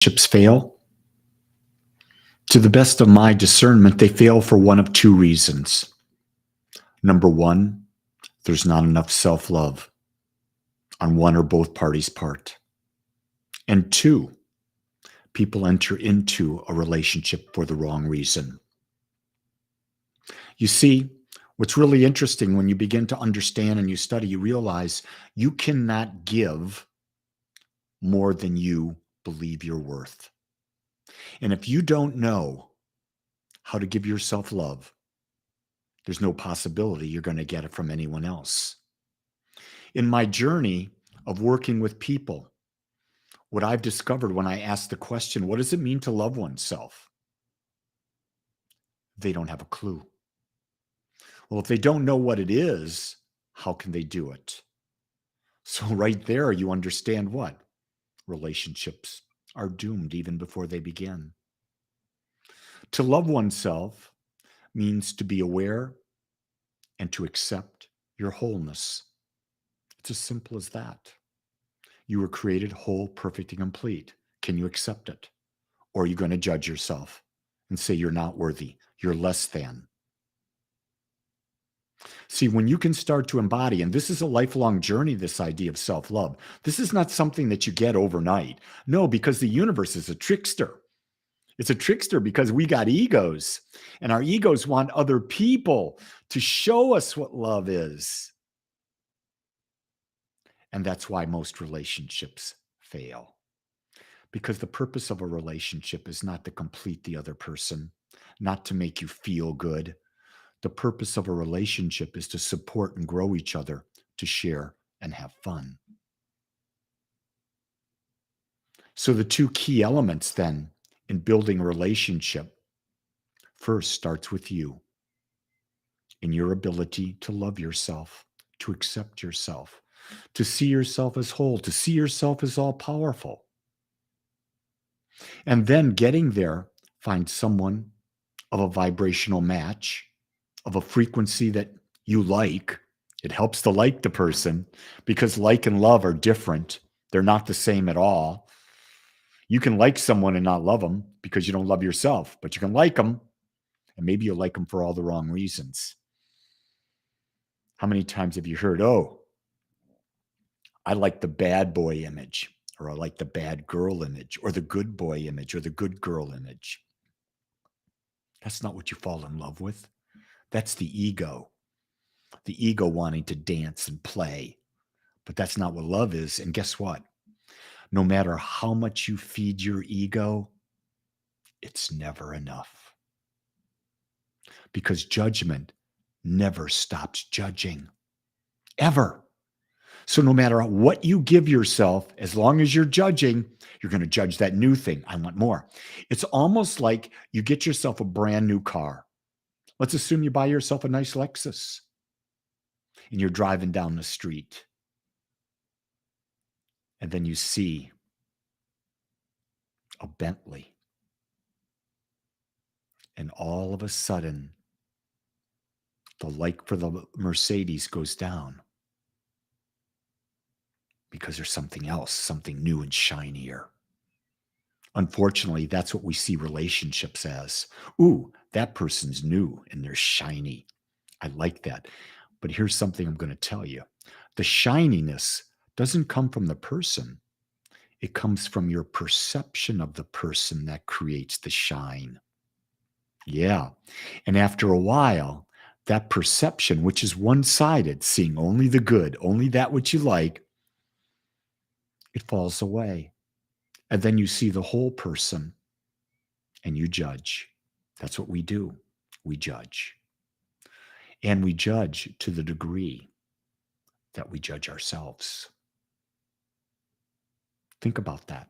Relationships fail? To the best of my discernment, they fail for one of two reasons. Number one, there's not enough self-love on one or both parties' part. And two, people enter into a relationship for the wrong reason. You see, what's really interesting when you begin to understand and you study, you realize you cannot give more than you believe you're worth. And if you don't know how to give yourself love, there's no possibility you're going to get it from anyone else. In my journey of working with people, what I've discovered when I ask the question, what does it mean to love oneself? They don't have a clue. Well, if they don't know what it is, how can they do it? So right there, you understand what? Relationships are doomed even before they begin. To love oneself means to be aware and to accept your wholeness. It's as simple as that. You were created whole, perfect, and complete. Can you accept it? Or are you going to judge yourself and say you're not worthy, you're less than? See, when you can start to embody, and this is a lifelong journey, this idea of self-love, this is not something that you get overnight. No, because the universe is a trickster. It's a trickster because we got egos, and our egos want other people to show us what love is. And that's why most relationships fail. Because the purpose of a relationship is not to complete the other person, not to make you feel good. The purpose of a relationship is to support and grow each other, to share and have fun. So the two key elements then in building a relationship first starts with you, in your ability to love yourself, to accept yourself, to see yourself as whole, to see yourself as all powerful. And then getting there, find someone of a vibrational match, of a frequency that you like. It helps to like the person because like and love are different. They're not the same at all. You can like someone and not love them because you don't love yourself, but you can like them, and maybe you like them for all the wrong reasons. How many times have you heard, oh, I like the bad boy image, or I like the bad girl image, or the good boy image, or the good girl image? That's not what you fall in love with. That's the ego wanting to dance and play. But that's not what love is. And guess what? No matter how much you feed your ego, it's never enough. Because judgment never stops judging, ever. So no matter what you give yourself, as long as you're judging, you're going to judge that new thing. I want more. It's almost like you get yourself a brand new car. Let's assume you buy yourself a nice Lexus and you're driving down the street. And then you see a Bentley. And all of a sudden, the like for the Mercedes goes down because there's something else, something new and shinier. Unfortunately, that's what we see relationships as. Ooh, that person's new and they're shiny. I like that. But here's something I'm going to tell you. The shininess doesn't come from the person. It comes from your perception of the person that creates the shine. Yeah. And after a while, that perception, which is one-sided, seeing only the good, only that which you like, it falls away. And then you see the whole person and you judge. That's what we do. We judge. And we judge to the degree that we judge ourselves. Think about that.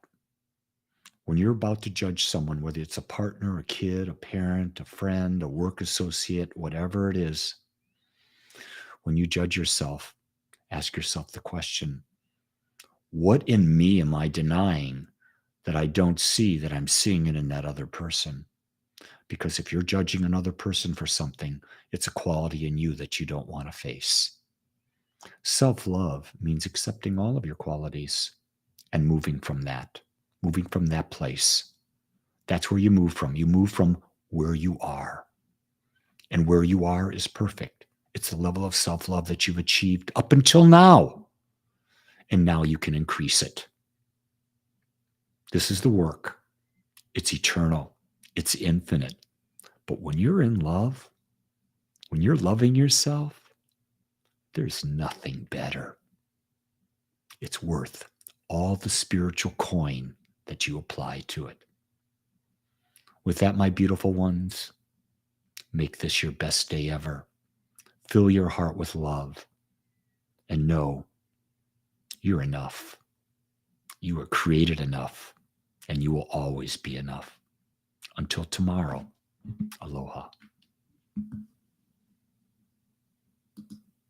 When you're about to judge someone, whether it's a partner, a kid, a parent, a friend, a work associate, whatever it is, when you judge yourself, ask yourself the question, what in me am I denying that I don't see that I'm seeing it in that other person? Because if you're judging another person for something, it's a quality in you that you don't want to face. Self-love means accepting all of your qualities and moving from that. moving from that place. That's where you move from. You move from where you are. And where you are is perfect. It's the level of self-love that you've achieved up until now. And now you can increase it. This is the work. It's eternal. It's infinite. But when you're in love, when you're loving yourself, there's nothing better. It's worth all the spiritual coin that you apply to it. With that, my beautiful ones, make this your best day ever. Fill your heart with love and know you're enough. You were created enough, and you will always be enough. Until tomorrow, aloha.